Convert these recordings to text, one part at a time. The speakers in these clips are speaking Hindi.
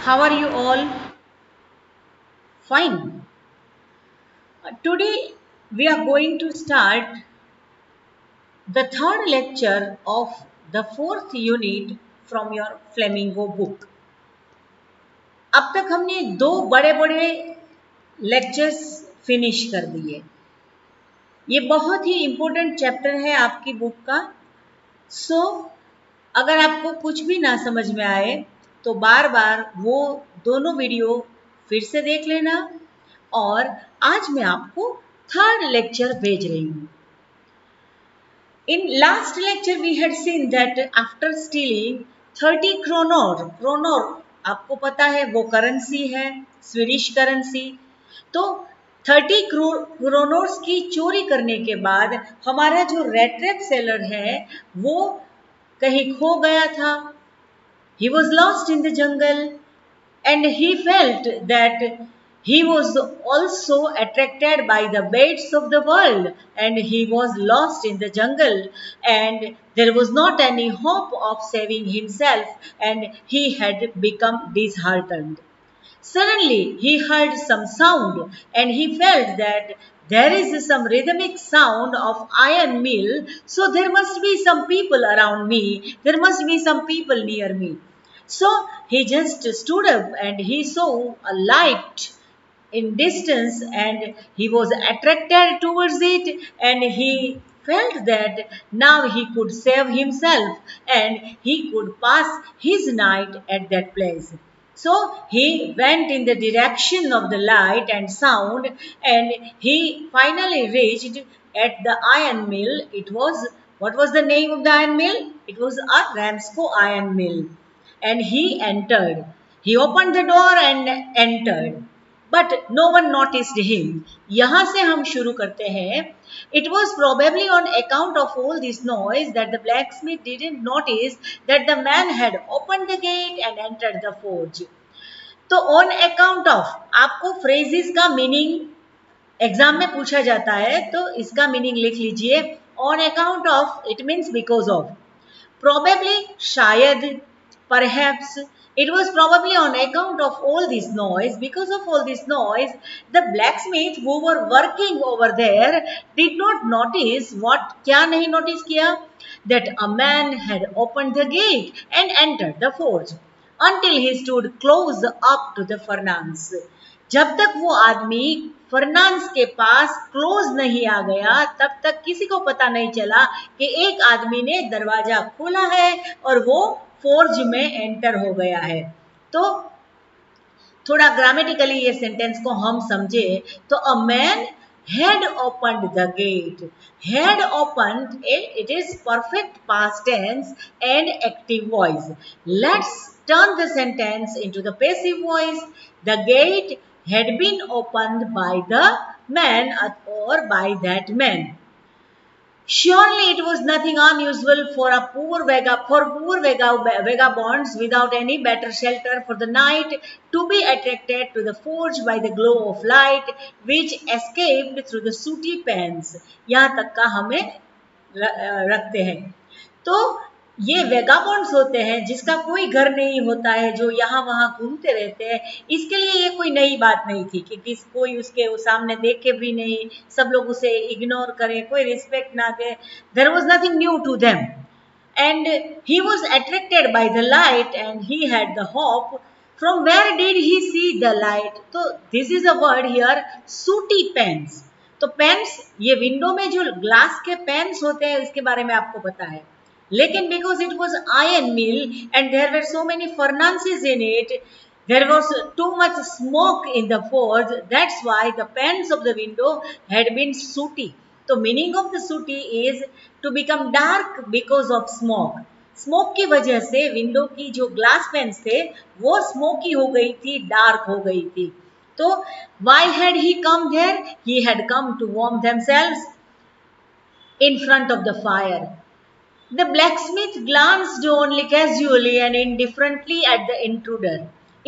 How are you all? Fine. Today we are going to start the third lecture of the fourth unit from your Flamingo book. अब तक हमने दो बड़े बड़े लेक्चर्स फिनिश कर दिए। ये बहुत ही इम्पोर्टेंट चैप्टर है आपकी बुक का। सो अगर आपको कुछ भी ना समझ में आए तो बार बार वो दोनों वीडियो फिर से देख लेना। और आज मैं आपको थर्ड लेक्चर भेज रही हूँ। In last lecture we had seen that after stealing 30 kronor आपको पता है वो करेंसी है, स्वीडिश करेंसी। तो 30 क्रोनोर्स की चोरी करने के बाद हमारा जो रेट्रेप सेलर है वो कहीं खो गया था। He was lost in the jungle and he felt that he was also attracted by the birds of the world, and he was lost in the jungle and there was not any hope of saving himself, and he had become disheartened. Suddenly he heard some sound and he felt that there is some rhythmic sound of iron mill, so there must be some people around me, there must be some people near me. So he just stood up and he saw a light in distance and he was attracted towards it, and he felt that now he could save himself and he could pass his night at that place. So he went in the direction of the light and sound, and he finally reached at the iron mill. It was, what was the name of the iron mill? It was a Ramsco iron mill. And he entered. He opened the door and entered. But no one noticed him. यहाँ से हम शुरू करते हैं. It was probably on account of all this noise that the blacksmith didn't notice that the man had opened the gate and entered the forge. तो on account of, आपको phrases का meaning एग्जाम में पूछा जाता है तो इसका मीनिंग लिख लीजिए. On account of it means because of. Probably शायद, perhaps, it was probably on account of all this noise. Because of all this noise, the blacksmith who were working over there did not notice what, क्या नहीं notice किया? That a man had opened the gate and entered the forge until he stood close up to the furnace. जब तक वो आदमी फर्नांस के पास क्लोज नहीं आ गया तब तक किसी को पता नहीं चला कि एक आदमी ने दरवाजा खोला है और वो फोर्ज में एंटर हो गया है. तो थोड़ा ग्रामेटिकली ये सेंटेंस को हम समझे तो a man had opened the gate. Had opened, it is perfect past tense and active voice. Let's turn the sentence into the passive voice. The gate had been opened by the man or by that man. Surely it was nothing unusual for poor vagabonds without any better shelter for the night to be attracted to the forge by the glow of light which escaped through the sooty pans. यहाँ तक का हमें रखते हैं. तो ये वेगाबॉन्ड्स होते हैं जिसका कोई घर नहीं होता है, जो यहाँ वहाँ घूमते रहते हैं. इसके लिए ये कोई नई बात नहीं थी कि कोई उसके सामने देखे भी नहीं, सब लोग उसे इग्नोर करें, कोई रिस्पेक्ट ना दे. There was nothing new to them and he was attracted by the light and he had the hope. From where did he see the light? तो this is a word here, sooty panes. तो पेन्स, ये विंडो में जो ग्लास के पेन्स होते हैं उसके बारे में आपको पता है, लेकिन because it was iron mill and there were so many furnaces in it, there was too much smoke in the forge. That's why the panes of the window had been sooty. तो meaning of the sooty is to become dark because of smoke. Smoke की वजह से विंडो की जो ग्लास पेन्स थे वो स्मोकी हो गई थी, डार्क हो गई थी. तो why had he come there? He had come to warm themselves in front of the fire. The blacksmith glanced only casually and indifferently at the intruder.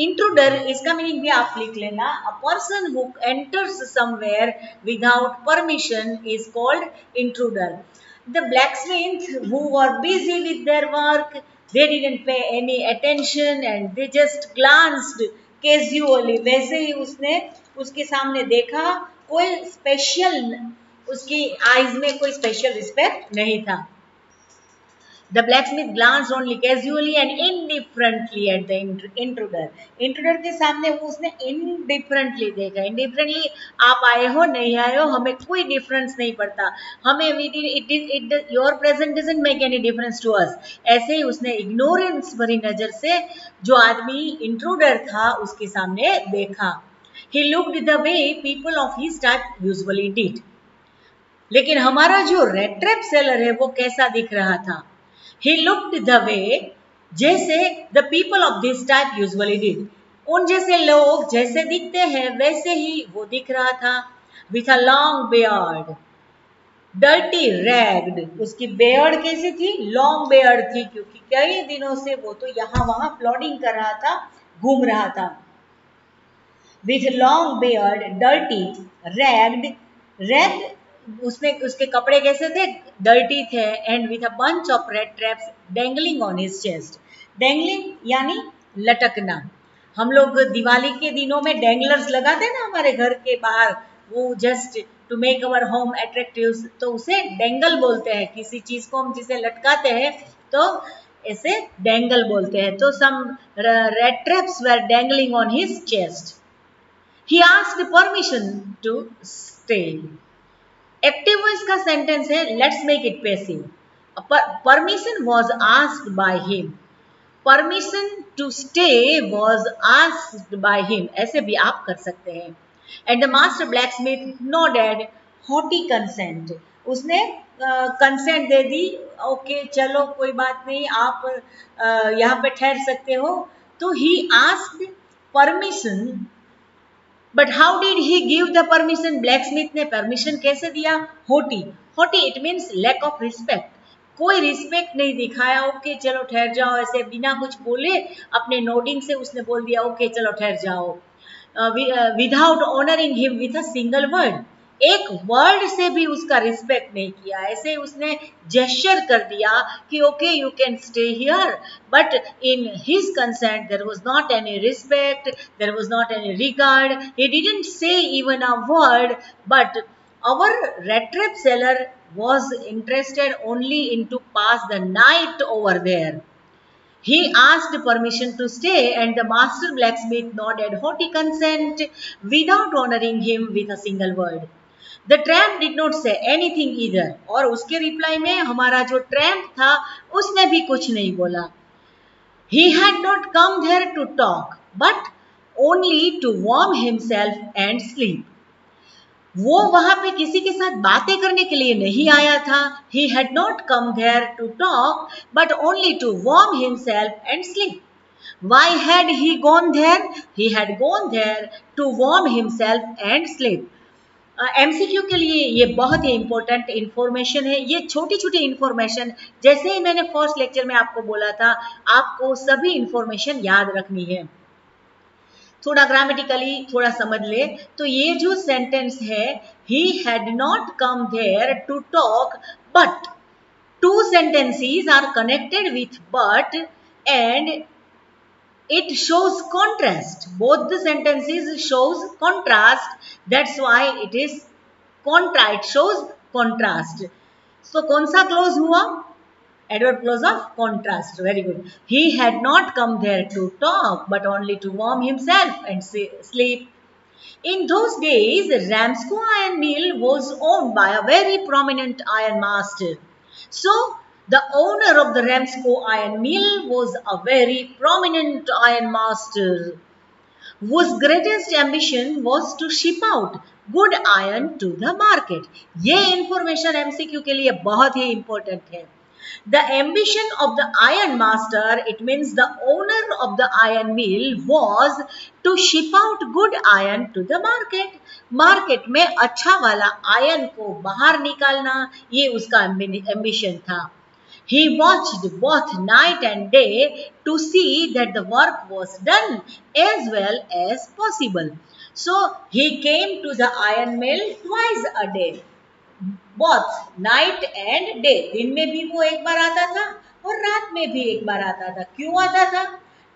Intruder, इसका मीनिंग भी आप लिख लेना. A person who enters somewhere without permission is called intruder. The blacksmiths who were busy with their work They didn't pay any attention and they just glanced casually. वैसे ही उसने उसके सामने देखा, कोई स्पेशल, उसकी आईज में कोई स्पेशल रिस्पेक्ट नहीं था. The blacksmith glanced only casually and indifferently at the intruder. Intruder के सामने वो उसने indifferently देखा. Indifferently, आप आए हो नहीं आए हो हमें कोई difference नहीं पड़ता. हमें your presence doesn't make any difference to us. ऐसे ही उसने ignorance भरी नजर से जो आदमी intruder था उसके सामने देखा. He looked the way people of his type usually did. लेकिन हमारा जो रेड ट्रैप सेलर है वो कैसा दिख रहा था? He looked the way जैसे the people of this type usually did. उन जैसे लोग जैसे दिखते हैं वैसे ही वो दिख रहा था. With a long beard, dirty ragged. उसकी beard कैसी थी? Long beard थी, क्योंकि कई दिनों से वो तो यहाँ वहाँ प्लॉडिंग कर रहा था, घूम रहा था. With long beard, dirty, ragged, उसने उसके कपड़े कैसे थे? डर्टी थे. And with a bunch of red traps dangling on his chest. Dangling यानी लटकना. हम लोग दिवाली के दिनों में डेंगलर्स लगाते हैं ना हमारे घर के बाहर, वो just to make our home attractive, तो उसे डेंगल बोलते हैं. किसी चीज को हम जिसे लटकाते हैं तो ऐसे डेंगल बोलते हैं. तो some red traps were dangling on his chest. He asked permission to stay. Active voice का सेंटेंस है, let's make it passive. Permission was asked by him. Permission to stay was asked by him, ऐसे भी आप कर सकते हैं. And the master blacksmith nodded haughty consent. उसने कंसेंट दे दी. ओके चलो कोई बात नहीं, आप यहाँ पे ठहर सकते हो. तो he asked permission. But how did he give the permission? Blacksmith ने परमिशन कैसे दिया? Haughty. Haughty it means lack of respect. कोई रिस्पेक्ट नहीं दिखाया. ओके चलो ठहर जाओ, ऐसे बिना कुछ बोले अपने नोडिंग से उसने बोल दिया ओके चलो ठहर जाओ. Without honouring him with a single word. एक वर्ड से भी उसका रिस्पेक्ट नहीं किया. ऐसे उसने जेस्चर कर दिया कि okay you can stay here, but in his consent there was not any respect, there was not any regard. He didn't say even a word, but our red trap seller was interested only in to pass the night over there. He asked permission to stay and the master blacksmith nodded haughty consent without honoring him with a single word. The tramp did not say anything either. और उसके रिप्लाई में हमारा जो ट्रैम्प था उसने भी कुछ नहीं बोला. He had not come there to talk, but only to warm himself and sleep. वो वहां पे किसी के साथ बातें करने के लिए नहीं आया था. He had not come there to talk, but only to warm himself and sleep. Why had he gone there? He had gone there to warm himself and sleep. MCQ के लिए ये बहुत ही इंपॉर्टेंट इंफॉर्मेशन है. ये छोटी छोटी इंफॉर्मेशन, जैसे ही मैंने फर्स्ट लेक्चर में आपको बोला था, आपको सभी इंफॉर्मेशन याद रखनी है. थोड़ा ग्रामेटिकली थोड़ा समझ ले. तो ये जो सेंटेंस है, he had not come there to talk, but two sentences are connected with but and it shows contrast. Both the sentences shows contrast. That's why it is it shows contrast. So कौन सा क्लोज हुआ? Adverb clause of contrast. Very good. He had not come there to talk, but only to warm himself and sleep. In those days, Ramsco Iron Mill was owned by a very prominent iron master. So, the owner of the Ramsco Iron Mill was a very prominent iron master whose greatest ambition was to ship out good iron to the market. ये information MCQ के लिए बहुत ही important है. The ambition of the iron master, it means the owner of the iron mill, was to ship out good iron to the market. Market में अच्छा वाला iron को बाहर निकालना, ये उसका ambition था. He watched both night and day to see that the work was done as well as possible. So he came to the iron mill twice a day. Both night and day. दिन में भी वो एक बार आता था और रात में भी एक बार आता था। क्यों आता था?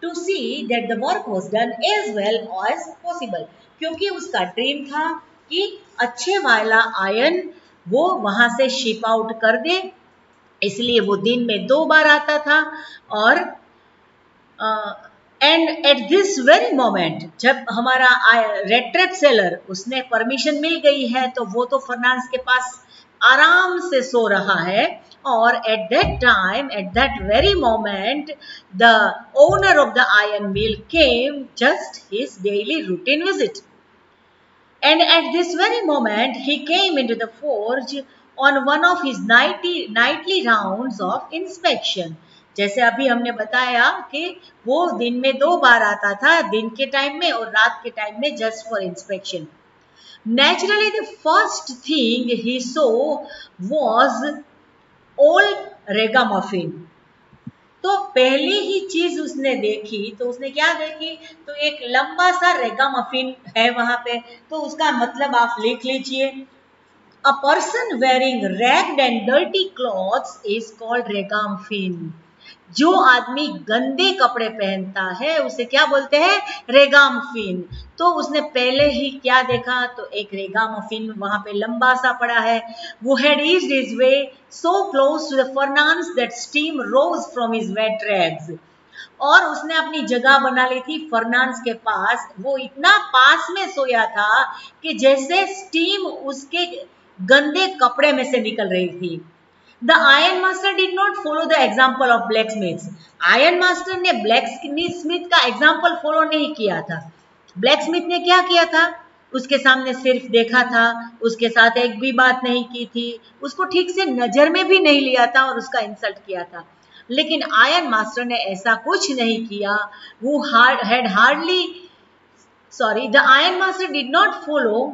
To see that the work was done as well as possible, क्योंकि उसका ड्रीम था कि अच्छे वाला आयन वो वहां से शिप आउट कर दे, इसलिए वो दिन में 2 बार आता था। और and at this very moment जब हमारा रेड ट्रैप सेलर उसने परमिशन मिल गई है तो वो तो फर्नांस के पास आराम से सो रहा है, और at that time at that very moment the owner of the iron mill came just his daily routine visit, and at this very moment he came into the forge on one of his nightly rounds of inspection। जैसे अभी हमने बताया कि वो दिन में 2 बार आता था, दिन के टाइम में और रात के टाइम में, just for inspection. Naturally the first thing he saw was old ragamuffin। तो पहली ही चीज उसने देखी तो उसने क्या देखी, तो एक लंबा सा रेगामफिन है वहां पे, तो उसका मतलब आप लिख लीजिए, a person wearing ragged and dirty clothes is called ragamuffin. जो आदमी गंदे कपड़े पहनता है उसे क्या बोलते हैं? रेगामफिन। तो उसने पहले ही क्या देखा, तो एक रेगामफिन वहां पे लंबा सा पड़ा है। वो had eased his way so close to the furnace that steam rose from his wet rags। और उसने अपनी जगह बना ली थी फर्नांस के पास, वो इतना पास में सोया था कि जैसे स्टीम उसके गंदे कपड़े में से निकल रही थी। The iron master did not follow the example of black Smith. Iron master ने ब्लैक स्मिथ का एग्जाम्पल फॉलो नहीं किया था। ब्लैक स्मिथ ने क्या किया था, उसके सामने सिर्फ देखा था, उसके साथ एक भी बात नहीं की थी, उसको ठीक से नजर में भी नहीं लिया था और उसका इंसल्ट किया था। लेकिन आयरन मास्टर ने ऐसा कुछ नहीं किया। वो had hardly sorry the iron master did not follow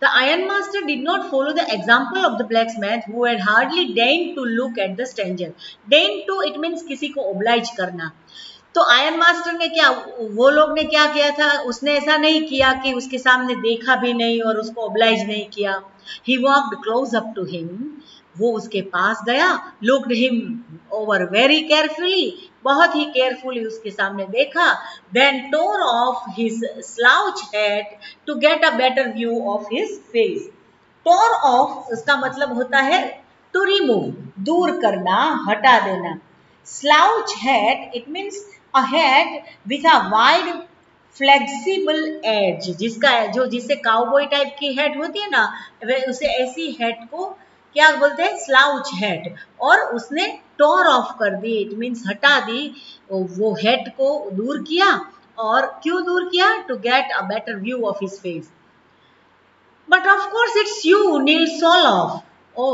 The iron master did not follow the example of the blacksmith who had hardly deigned to look at the stranger। Deign to it means किसी को oblige करना। तो आयरन मास्टर ने क्या, वो लोग ने क्या किया था, उसने ऐसा नहीं किया कि उसके सामने देखा भी नहीं और उसको oblige नहीं किया। He walked close up to him। वो उसके पास गया, looked him over very carefully, बहुत ही केयरफुली उसके सामने देखा, then tore off his slouch hat to get a better view of his face। tore off उसका मतलब होता है to remove, दूर करना, हटा देना। slouch hat it means a hat with a wide flexible edge, जिससे काउबॉय टाइप की हेड होती है ना, उसे ऐसी हेड को क्या बोलते हैं? Slouch head. और उसने टोर ऑफ कर दी, इट मीन्स हटा दी, वो हेड को दूर किया। और क्यों दूर किया? To get a better view of his face. But of course it's you Neil Soloff. ओ,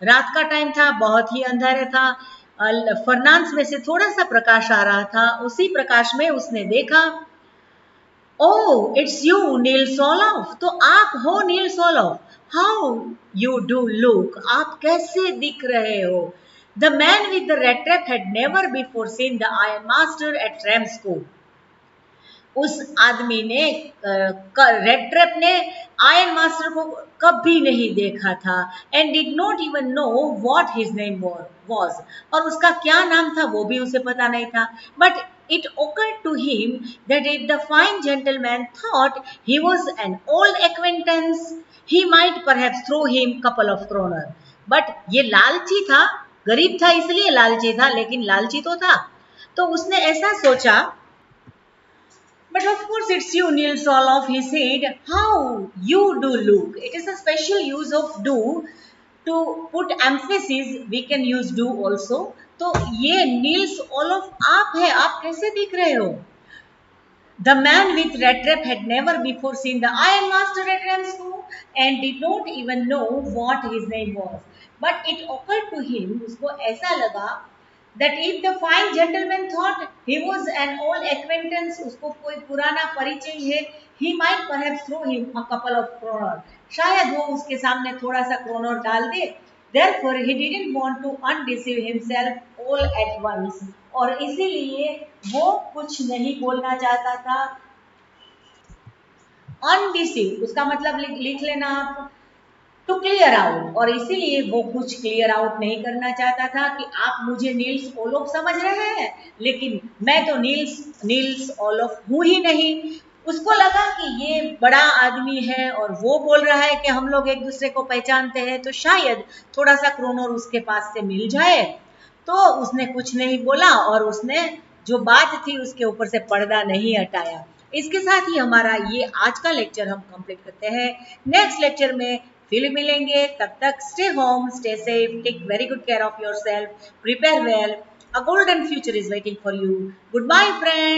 रात का टाइम था, बहुत ही अंधेरे था, फर्नांस में से थोड़ा सा प्रकाश आ रहा था, उसी प्रकाश में उसने देखा, Oh, it's you, Neil Soloff। तो आप हो नील सोलॉफ। How you do look, आप कैसे दिख रहे हो? The man with the red trap had never before seen the Iron Master at Ramsco। उस आदमी ने रेड ट्रैप ने आयरन मास्टर को कभी नहीं देखा था, and did not even know what his name was. और उसका क्या नाम था वो भी उसे पता नहीं था। But it occurred to him that if the fine gentleman thought he was an old acquaintance, he might perhaps throw him couple of kroner। but ये लालची था, गरीब था इसलिए लालची था, लेकिन लालची तो था। तो उसने ऐसा सोचा, But of course it's you, Neil Soloff, he said. How you do look. It is a special use of do. To put emphasis, we can use do also. तो ये नील्स ओलोफ आप है, आप कैसे दिख रहे हो? The man with red trap had never before seen the Iron Master at Ramsco and did not even know what his name was. But it occurred to him, उसको ऐसा लगा, that if the fine gentleman thought he was an old acquaintance, उसको कोई पुराना परिचय है, he might perhaps throw him a couple of kroner। शायद वो उसके सामने थोड़ा सा क्रोनर डाल दे। Therefore he didn't want to undeceive himself all at once। और इसीलिए वो कुछ नहीं बोलना चाहता था। अनडिसीव उसका मतलब लिख लेना आप, टू क्लियर आउट, और इसीलिए वो कुछ क्लियर आउट नहीं करना चाहता था कि आप मुझे नील्स ओलोफ समझ रहे हैं, लेकिन मैं तो नील्स ओलोफ हूं ही नहीं। उसको लगा कि ये बड़ा आदमी है और वो बोल रहा है कि हम लोग एक दूसरे को पहचानते हैं, तो शायद थोड़ा सा क्रोनोर उसके पास से मिल जाए। तो उसने कुछ नहीं बोला और उसने जो बात थी उसके ऊपर से पर्दा नहीं हटाया। इसके साथ ही हमारा ये आज का लेक्चर हम कंप्लीट करते हैं। नेक्स्ट लेक्चर में फिर मिलेंगे, तब तक stay home, stay safe, take very good care of yourself, prepare well, a golden future is waiting for you. Goodbye friends.